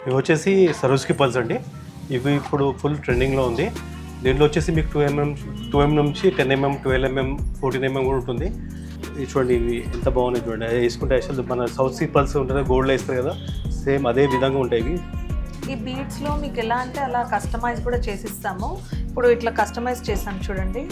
ఇవి వచ్చేసి సరోజ్కి పల్స్ అండి. ఇవి ఇప్పుడు ఫుల్ ట్రెండింగ్లో ఉంది. దీంట్లో వచ్చేసి మీకు 2mm నుంచి 10mm, 12mm, 14mm కూడా ఉంటుంది. ఇది చూడండి, ఇవి ఎంత బాగున్నాయి చూడండి. అది వేసుకుంటే అసలు మన సౌత్ సీ పల్స్ ఉంటుంది, గోల్డ్లో వేస్తారు కదా, సేమ్ అదే విధంగా ఉంటాయి ఇవి. ఈ బీడ్స్లో మీకు ఎలా అంటే అలా కస్టమైజ్ కూడా చేసిస్తాము. ఇప్పుడు ఇట్లా కస్టమైజ్ చేసాం చూడండి.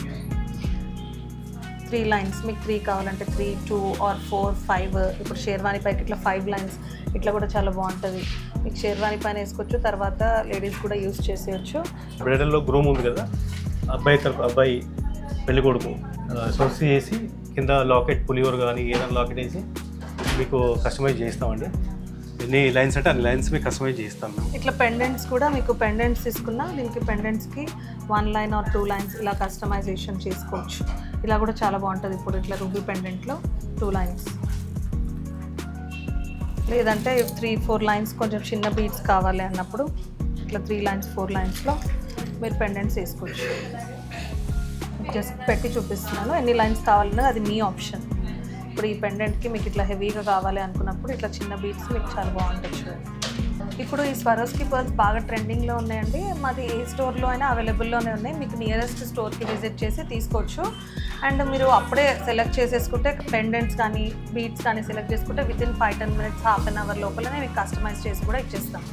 3 లైన్స్, మీకు 3 కావాలంటే 3, 2 or 4, 5. ఇప్పుడు షేర్వాణి పైకి ఇట్లా 5 లైన్స్ ఇట్లా కూడా చాలా బాగుంటుంది. మీకు షేర్వాణి పైన వేసుకోవచ్చు, తర్వాత లేడీస్ కూడా యూస్ చేసేయచ్చు. బ్రైడల్లో గ్రూమ్ ఉంది కదా, అబ్బాయి పెళ్లి కొడుకు సోసి వేసి కింద లాకెట్ పులివర్ కానీ ఏదైనా లాకెట్ వేసి మీకు కస్టమైజ్ చేస్తామండి. ఎన్ని లైన్స్ అంటే అన్ని లైన్స్ మీకు కస్టమైజ్ చేస్తాం మేము. ఇట్లా పెండెంట్స్ కూడా మీకు పెండెంట్స్ తీసుకున్నా దీనికి పెండెంట్స్కి 1 లైన్ or 2 లైన్స్ ఇలా కస్టమైజేషన్ చేసుకోవచ్చు. ఇలా కూడా చాలా బాగుంటుంది. ఇప్పుడు ఇట్లా రూబీ పెండెంట్లో 2 లైన్స్, లేదంటే 3-4 లైన్స్ కొంచెం చిన్న బీడ్స్ కావాలి అన్నప్పుడు ఇట్లా 3 లైన్స్ 4 లైన్స్లో మీరు పెండెంట్స్ వేసుకోవచ్చు. జస్ట్ పెట్టి చూపిస్తున్నాను, ఎన్ని లైన్స్ కావాలన్నది అది మీ ఆప్షన్. ఇప్పుడు ఈ పెండెంట్కి మీకు ఇట్లా హెవీగా కావాలి అనుకున్నప్పుడు ఇట్లా చిన్న బీడ్స్ మీకు చాలా బాగుంటుంది చూడండి. ఇప్పుడు ఈ స్వరోస్కి పర్ల్స్ బాగా ట్రెండింగ్లో ఉన్నాయండి. మాది ఏ స్టోర్లో అయినా అవైలబుల్లోనే ఉన్నాయి. మీకు నియరెస్ట్ స్టోర్కి విజిట్ చేసి తీసుకోవచ్చు. అండ్ మీరు అప్పుడే సెలెక్ట్ చేసేసుకుంటే పెండెంట్స్ కానీ బీడ్స్ కానీ సెలెక్ట్ చేసుకుంటే within 5-10 minutes, half an hour లోపలనే మీకు కస్టమైజ్ చేసి కూడా ఇచ్చేస్తాం.